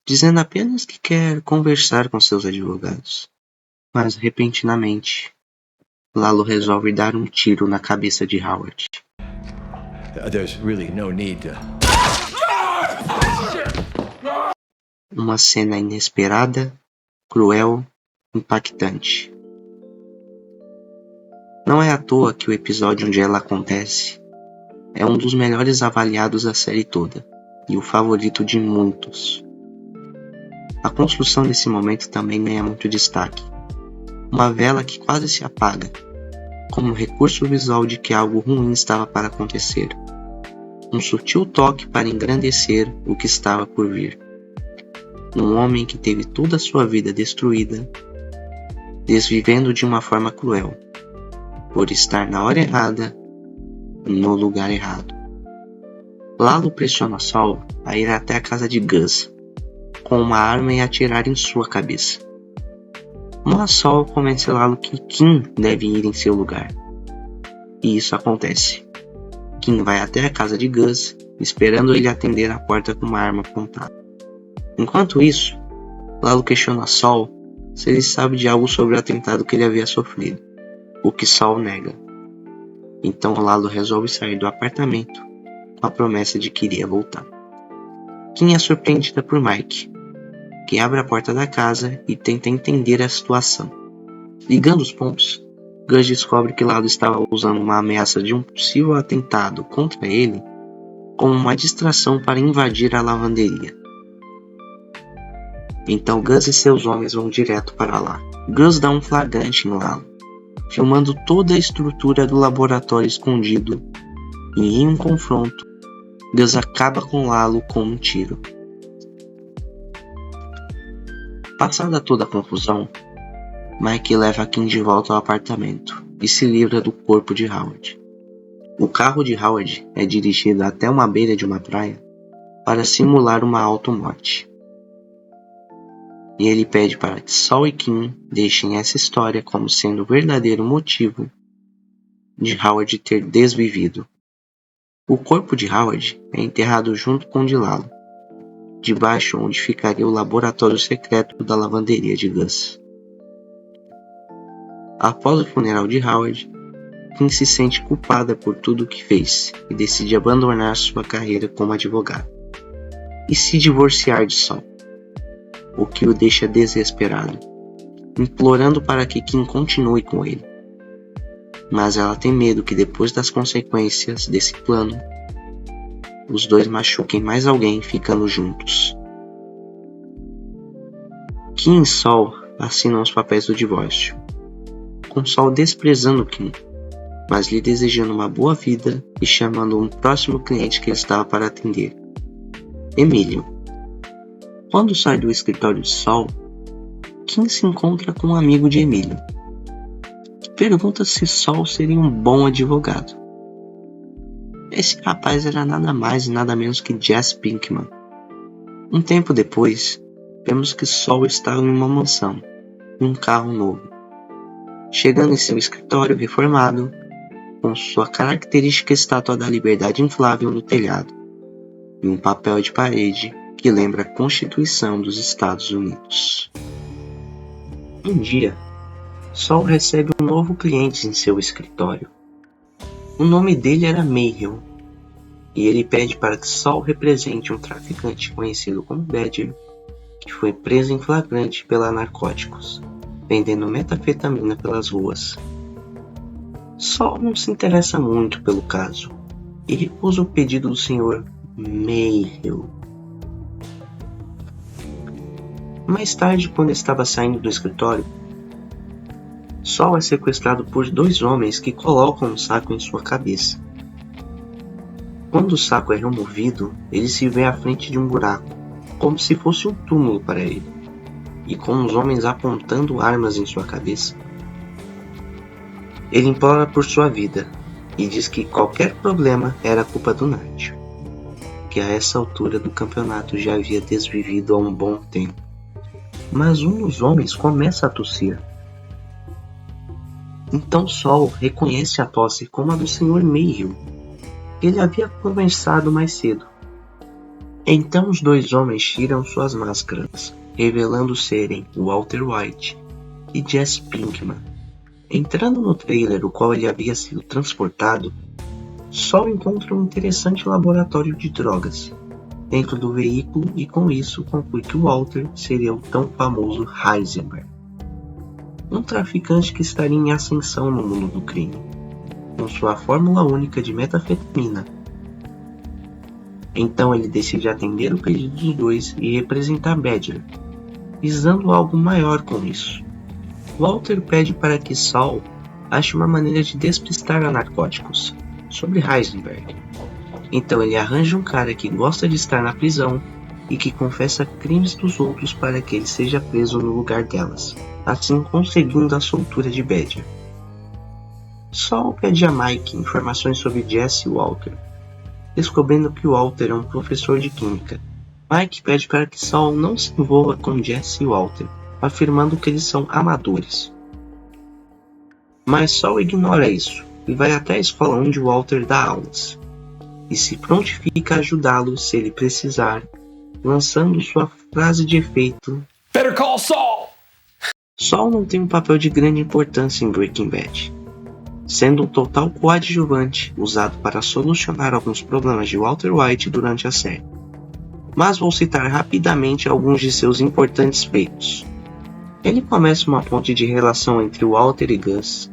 dizendo apenas que quer conversar com seus advogados. Mas, repentinamente, Lalo resolve dar um tiro na cabeça de Howard. There's really no need to... Uma cena inesperada, cruel, impactante. Não é à toa que o episódio onde ela acontece é um dos melhores avaliados da série toda, e o favorito de muitos. A construção desse momento também ganha muito destaque. Uma vela que quase se apaga, como recurso visual de que algo ruim estava para acontecer. Um sutil toque para engrandecer o que estava por vir. Um homem que teve toda a sua vida destruída, desvivendo de uma forma cruel, por estar na hora errada, no lugar errado. Lalo pressiona Saul a ir até a casa de Gus, com uma arma e atirar em sua cabeça. Mas Saul convence Lalo que Kim deve ir em seu lugar. E isso acontece. Kim vai até a casa de Gus, esperando ele atender a porta com uma arma apontada. Enquanto isso, Lalo questiona Saul se ele sabe de algo sobre o atentado que ele havia sofrido, o que Saul nega. Então Lalo resolve sair do apartamento com a promessa de que iria voltar. Kim é surpreendida por Mike, que abre a porta da casa e tenta entender a situação. Ligando os pontos, Gus descobre que Lalo estava usando uma ameaça de um possível atentado contra ele como uma distração para invadir a lavanderia. Então Gus e seus homens vão direto para lá. Gus dá um flagrante em Lalo, filmando toda a estrutura do laboratório escondido, e em um confronto, Gus acaba com Lalo com um tiro. Passada toda a confusão, Mike leva Kim de volta ao apartamento e se livra do corpo de Howard. O carro de Howard é dirigido até uma beira de uma praia para simular uma automorte. E ele pede para que Saul e Kim deixem essa história como sendo o verdadeiro motivo de Howard ter desvivido. O corpo de Howard é enterrado junto com o de Lalo, debaixo onde ficaria o laboratório secreto da lavanderia de Gus. Após o funeral de Howard, Kim se sente culpada por tudo o que fez e decide abandonar sua carreira como advogada e se divorciar de Saul, o que o deixa desesperado, implorando para que Kim continue com ele. Mas ela tem medo que depois das consequências desse plano, os dois machuquem mais alguém ficando juntos. Kim e Saul assinam os papéis do divórcio, com Saul desprezando Kim, mas lhe desejando uma boa vida e chamando um próximo cliente que ele estava para atender, Emílio. Quando sai do escritório de Saul, Kim se encontra com um amigo de Emílio, que pergunta se Saul seria um bom advogado. Esse rapaz era nada mais e nada menos que Jesse Pinkman. Um tempo depois, vemos que Saul estava em uma mansão, em um carro novo, chegando em seu escritório reformado, com sua característica estátua da liberdade inflável no telhado, e um papel de parede que lembra a Constituição dos Estados Unidos. Um dia, Saul recebe um novo cliente em seu escritório. O nome dele era Mayhill, e ele pede para que Saul represente um traficante conhecido como Badger, que foi preso em flagrante pela narcóticos, vendendo metanfetamina pelas ruas. Saul não se interessa muito pelo caso e recusa o pedido do Sr. Mayhill. Mais tarde, quando estava saindo do escritório, Saul é sequestrado por dois homens que colocam um saco em sua cabeça. Quando o saco é removido, ele se vê à frente de um buraco, como se fosse um túmulo para ele, e com os homens apontando armas em sua cabeça. Ele implora por sua vida e diz que qualquer problema era culpa do Nacho, que a essa altura do campeonato já havia desvivido há um bom tempo. Mas um dos homens começa a tossir. Então Saul reconhece a tosse como a do Sr. Mayhill, que ele havia conversado mais cedo. Então os dois homens tiram suas máscaras, revelando serem Walter White e Jesse Pinkman. Entrando no trailer o qual ele havia sido transportado, Saul encontra um interessante laboratório de drogas dentro do veículo e com isso conclui que Walter seria o tão famoso Heisenberg, um traficante que estaria em ascensão no mundo do crime, com sua fórmula única de metanfetamina. Então ele decide atender o pedido dos dois e representar Badger, visando algo maior com isso. Walter pede para que Saul ache uma maneira de despistar a narcóticos sobre Heisenberg. Então ele arranja um cara que gosta de estar na prisão e que confessa crimes dos outros para que ele seja preso no lugar delas, assim conseguindo a soltura de Badger. Saul pede a Mike informações sobre Jesse e Walter, descobrindo que Walter é um professor de química. Mike pede para que Saul não se envolva com Jesse e Walter, afirmando que eles são amadores. Mas Saul ignora isso e vai até a escola onde Walter dá aulas, e se prontifica a ajudá-lo se ele precisar, lançando sua frase de efeito: Better call Saul! Saul não tem um papel de grande importância em Breaking Bad, sendo um total coadjuvante usado para solucionar alguns problemas de Walter White durante a série. Mas vou citar rapidamente alguns de seus importantes feitos. Ele começa uma ponte de relação entre Walter e Gus,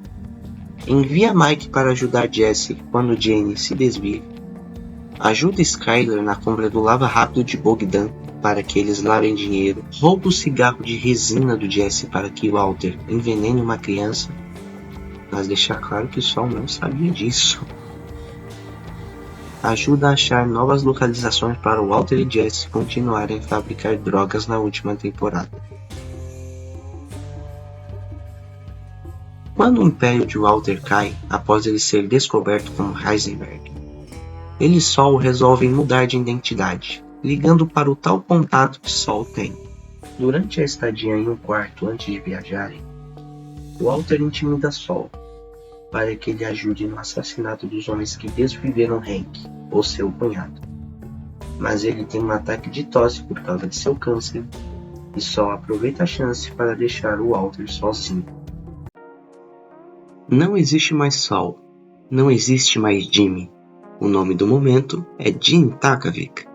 envia Mike para ajudar Jesse quando Jane se desvia, ajuda Skyler na compra do lava-rápido de Bogdan para que eles lavem dinheiro, rouba o cigarro de resina do Jesse para que Walter envenene uma criança, mas deixar claro que Saul não sabia disso. Ajuda a achar novas localizações para Walter e Jesse continuarem a fabricar drogas na última temporada. Quando o império de Walter cai, após ele ser descoberto como Heisenberg, ele e Saul resolvem mudar de identidade, ligando para o tal contato que Saul tem. Durante a estadia em um quarto antes de viajarem, Walter intimida Saul para que ele ajude no assassinato dos homens que desviveram Hank, ou seu cunhado. Mas ele tem um ataque de tosse por causa de seu câncer, e Saul aproveita a chance para deixar o Walter sozinho. Não existe mais Saul, não existe mais Jimmy. O nome do momento é Gene Takovic,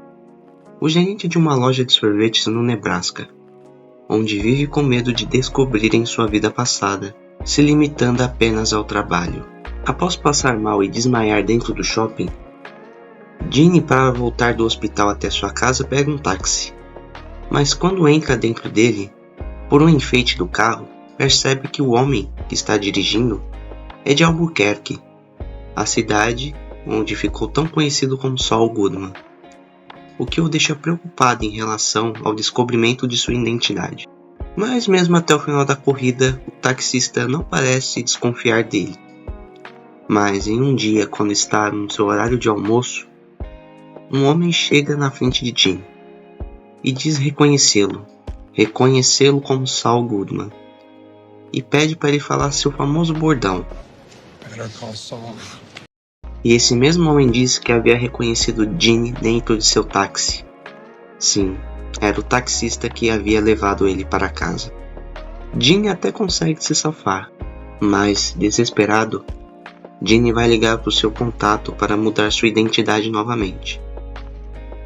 o gerente de uma loja de sorvetes no Nebraska, onde vive com medo de descobrirem sua vida passada, se limitando apenas ao trabalho. Após passar mal e desmaiar dentro do shopping, Gene, para voltar do hospital até sua casa, pega um táxi. Mas quando entra dentro dele, por um enfeite do carro, percebe que o homem que está dirigindo é de Albuquerque, a cidade onde ficou tão conhecido como Saul Goodman, o que o deixa preocupado em relação ao descobrimento de sua identidade. Mas mesmo até o final da corrida, o taxista não parece desconfiar dele. Mas em um dia, quando está no seu horário de almoço, um homem chega na frente de Jim e diz reconhecê-lo como Saul Goodman, e pede para ele falar seu famoso bordão. Better call Saul. E esse mesmo homem disse que havia reconhecido Gene dentro de seu táxi. Sim, era o taxista que havia levado ele para casa. Gene até consegue se safar, mas, desesperado, Gene vai ligar para o seu contato para mudar sua identidade novamente.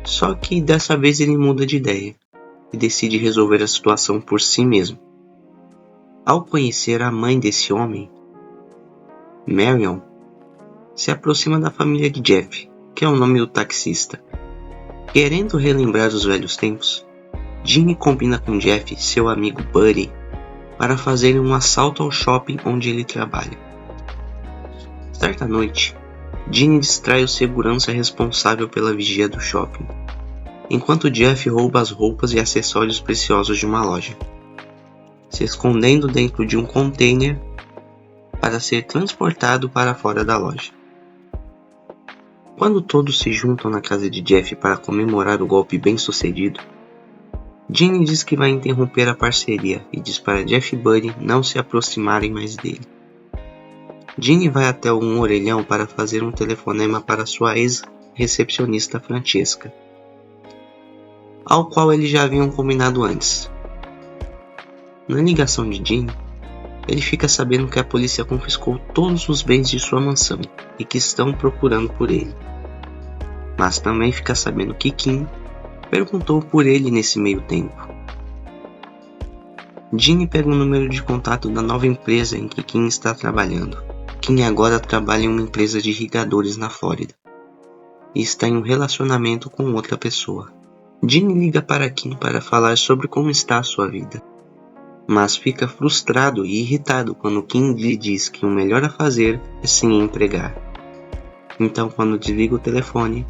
Só que dessa vez ele muda de ideia e decide resolver a situação por si mesmo. Ao conhecer a mãe desse homem, Marion se aproxima da família de Jeff, que é o nome do taxista. Querendo relembrar os velhos tempos, Gene combina com Jeff, seu amigo Buddy, para fazerem um assalto ao shopping onde ele trabalha. Certa noite, Gene distrai o segurança responsável pela vigia do shopping, enquanto Jeff rouba as roupas e acessórios preciosos de uma loja, se escondendo dentro de um container para ser transportado para fora da loja. Quando todos se juntam na casa de Jeff para comemorar o golpe bem sucedido, Gene diz que vai interromper a parceria e diz para Jeff e Buddy não se aproximarem mais dele. Gene vai até um orelhão para fazer um telefonema para sua ex-recepcionista Francesca, ao qual eles já haviam combinado antes. Na ligação de Gene, ele fica sabendo que a polícia confiscou todos os bens de sua mansão e que estão procurando por ele. Mas também fica sabendo que Kim perguntou por ele nesse meio tempo. Gene pega o número de contato da nova empresa em que Kim está trabalhando. Kim agora trabalha em uma empresa de irrigadores na Flórida e está em um relacionamento com outra pessoa. Ginny liga para Kim para falar sobre como está a sua vida, mas fica frustrado e irritado quando Kim lhe diz que o melhor a fazer é se empregar. Então, quando desliga o telefone,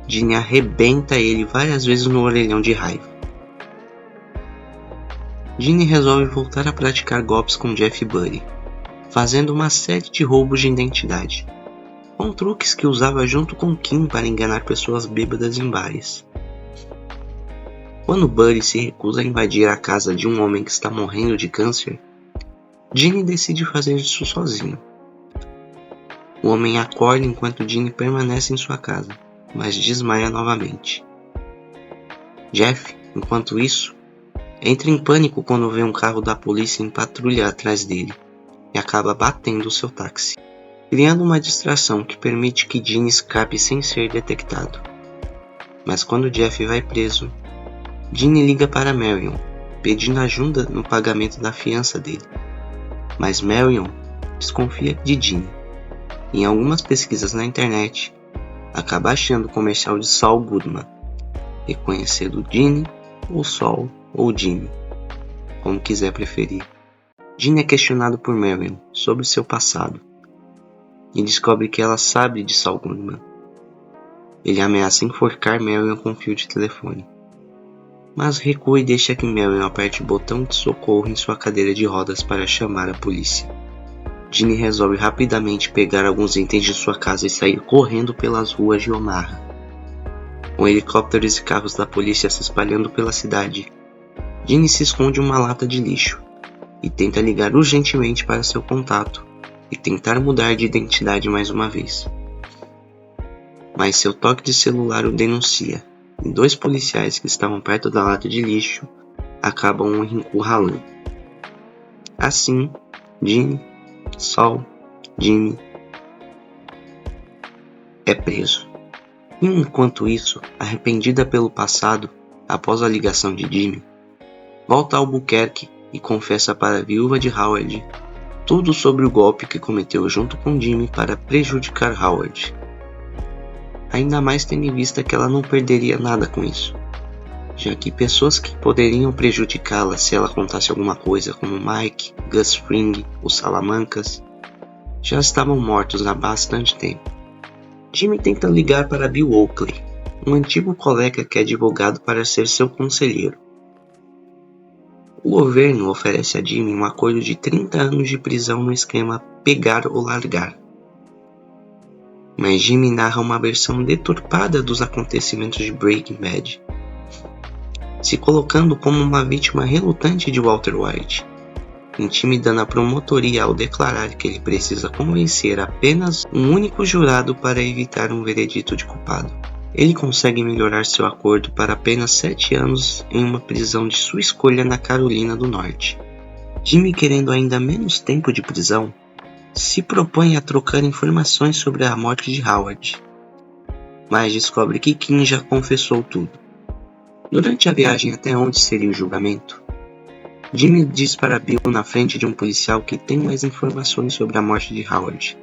Ginny arrebenta ele várias vezes no orelhão de raiva. Ginny resolve voltar a praticar golpes com Jeff e Buddy, fazendo uma série de roubos de identidade, com truques que usava junto com Kim para enganar pessoas bêbadas em bares. Quando Buddy se recusa a invadir a casa de um homem que está morrendo de câncer, Ginny decide fazer isso sozinho. O homem acorda enquanto Ginny permanece em sua casa, mas desmaia novamente. Jeff, enquanto isso, entra em pânico quando vê um carro da polícia em patrulha atrás dele e acaba batendo o seu táxi, criando uma distração que permite que Ginny escape sem ser detectado. Mas quando Jeff vai preso, Ginny liga para Marion, pedindo ajuda no pagamento da fiança dele. Mas Marion desconfia de Ginny e em algumas pesquisas na internet acaba achando o comercial de Saul Goodman, reconhecendo Ginny ou Saul ou Jimmy, como quiser preferir. Ginny é questionado por Marion sobre seu passado e descobre que ela sabe de Saul Goodman. Ele ameaça enforcar Marion com um fio de telefone, mas recua e deixa que Marion aperte o botão de socorro em sua cadeira de rodas para chamar a polícia. Ginny resolve rapidamente pegar alguns itens de sua casa e sair correndo pelas ruas de Omaha. Com helicópteros e carros da polícia se espalhando pela cidade, Ginny se esconde em uma lata de lixo e tenta ligar urgentemente para seu contato e tentar mudar de identidade mais uma vez. Mas seu toque de celular o denuncia e 2 policiais que estavam perto da lata de lixo acabam o encurralando. Assim, Ginny, Saul, Jimmy é preso. E enquanto isso, arrependida pelo passado, após a ligação de Jimmy, volta a Albuquerque e confessa para a viúva de Howard tudo sobre o golpe que cometeu junto com Jimmy para prejudicar Howard. Ainda mais tendo em vista que ela não perderia nada com isso, já que pessoas que poderiam prejudicá-la se ela contasse alguma coisa, como Mike, Gus Fring, os Salamancas, já estavam mortos há bastante tempo. Jimmy tenta ligar para Bill Oakley, um antigo colega que é advogado, para ser seu conselheiro. O governo oferece a Jimmy um acordo de 30 anos de prisão no esquema pegar ou largar. Mas Jimmy narra uma versão deturpada dos acontecimentos de Breaking Bad, se colocando como uma vítima relutante de Walter White, intimidando a promotoria ao declarar que ele precisa convencer apenas um único jurado para evitar um veredito de culpado. Ele consegue melhorar seu acordo para apenas 7 anos em uma prisão de sua escolha na Carolina do Norte. Jimmy, querendo ainda menos tempo de prisão, se propõe a trocar informações sobre a morte de Howard, mas descobre que Kim já confessou tudo. Durante a viagem até onde seria o julgamento, Jimmy diz para Bill na frente de um policial que tem mais informações sobre a morte de Howard.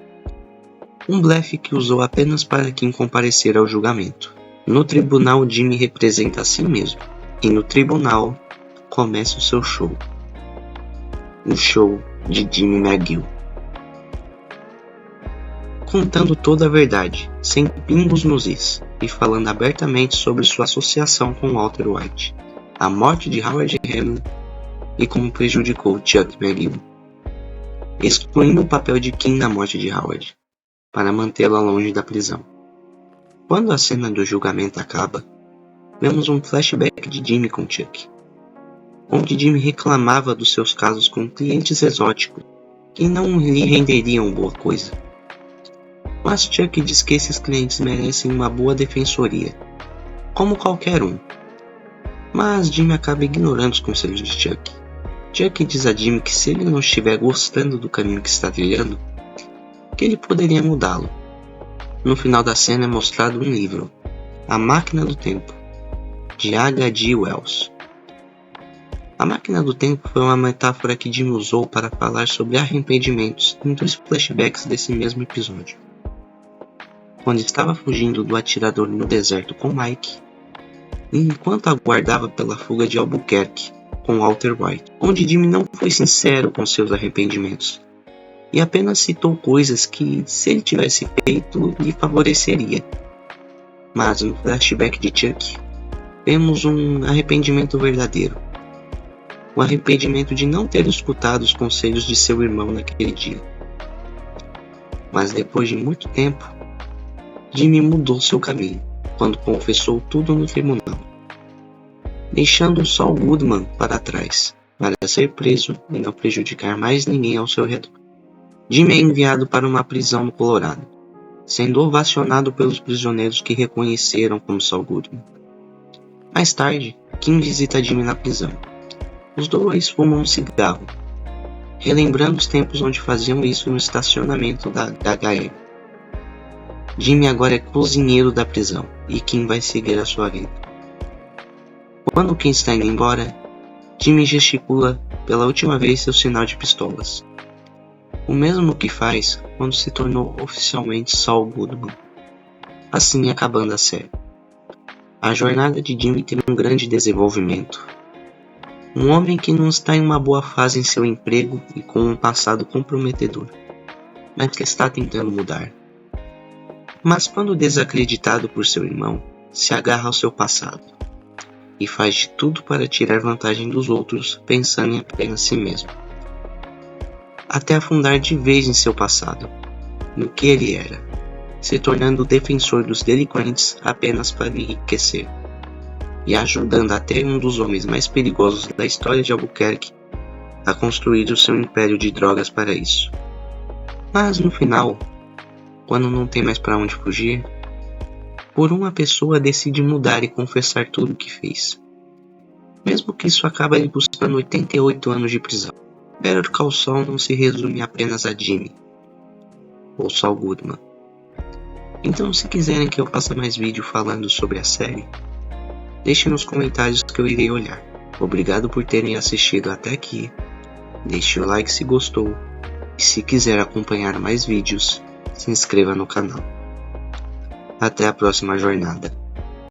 Um blefe que usou apenas para Kim comparecer ao julgamento. No tribunal, Jimmy representa a si mesmo, e no tribunal começa o seu show. O show de Jimmy McGill. Contando toda a verdade, sem pingos nos is, e falando abertamente sobre sua associação com Walter White, a morte de Howard Hanlon e como prejudicou Chuck McGill, excluindo o papel de Kim na morte de Howard, para mantê-la longe da prisão. Quando a cena do julgamento acaba, vemos um flashback de Jimmy com Chuck, onde Jimmy reclamava dos seus casos com clientes exóticos que não lhe renderiam boa coisa. Mas Chuck diz que esses clientes merecem uma boa defensoria, como qualquer um. Mas Jimmy acaba ignorando os conselhos de Chuck. Chuck diz a Jimmy que se ele não estiver gostando do caminho que está trilhando, que ele poderia mudá-lo. No final da cena é mostrado um livro, A Máquina do Tempo, de H.G. Wells. A Máquina do Tempo foi uma metáfora que Jimmy usou para falar sobre arrependimentos em 2 flashbacks desse mesmo episódio. Quando estava fugindo do atirador no deserto com Mike, enquanto aguardava pela fuga de Albuquerque com Walter White, onde Jimmy não foi sincero com seus arrependimentos e apenas citou coisas que, se ele tivesse feito, lhe favoreceria. Mas no flashback de Chuck, vemos um arrependimento verdadeiro. O arrependimento de não ter escutado os conselhos de seu irmão naquele dia. Mas depois de muito tempo, Jimmy mudou seu caminho quando confessou tudo no tribunal, deixando Saul Goodman para trás para ser preso e não prejudicar mais ninguém ao seu redor. Jimmy é enviado para uma prisão no Colorado, sendo ovacionado pelos prisioneiros que reconheceram como Saul Goodman. Mais tarde, Kim visita Jimmy na prisão. Os dois fumam um cigarro, relembrando os tempos onde faziam isso no estacionamento da HM. Jimmy agora é cozinheiro da prisão e Kim vai seguir a sua vida. Quando Kim está indo embora, Jimmy gesticula pela última vez seu sinal de pistolas. O mesmo que faz quando se tornou oficialmente Saul Goodman. Assim acabando a série. A jornada de Jimmy tem um grande desenvolvimento. Um homem que não está em uma boa fase em seu emprego e com um passado comprometedor, mas que está tentando mudar. Mas quando desacreditado por seu irmão, se agarra ao seu passado e faz de tudo para tirar vantagem dos outros, pensando em apenas si mesmo. Até afundar de vez em seu passado, no que ele era, se tornando o defensor dos delinquentes apenas para enriquecer, e ajudando até um dos homens mais perigosos da história de Albuquerque a construir o seu império de drogas para isso. Mas no final, quando não tem mais para onde fugir, por uma pessoa decide mudar e confessar tudo o que fez, mesmo que isso acabe lhe custando 88 anos de prisão. Better Call Saul não se resume apenas a Jimmy ou Saul Goodman. Então, se quiserem que eu faça mais vídeo falando sobre a série, deixe nos comentários que eu irei olhar. Obrigado por terem assistido até aqui. Deixe o like se gostou. E se quiser acompanhar mais vídeos, se inscreva no canal. Até a próxima jornada.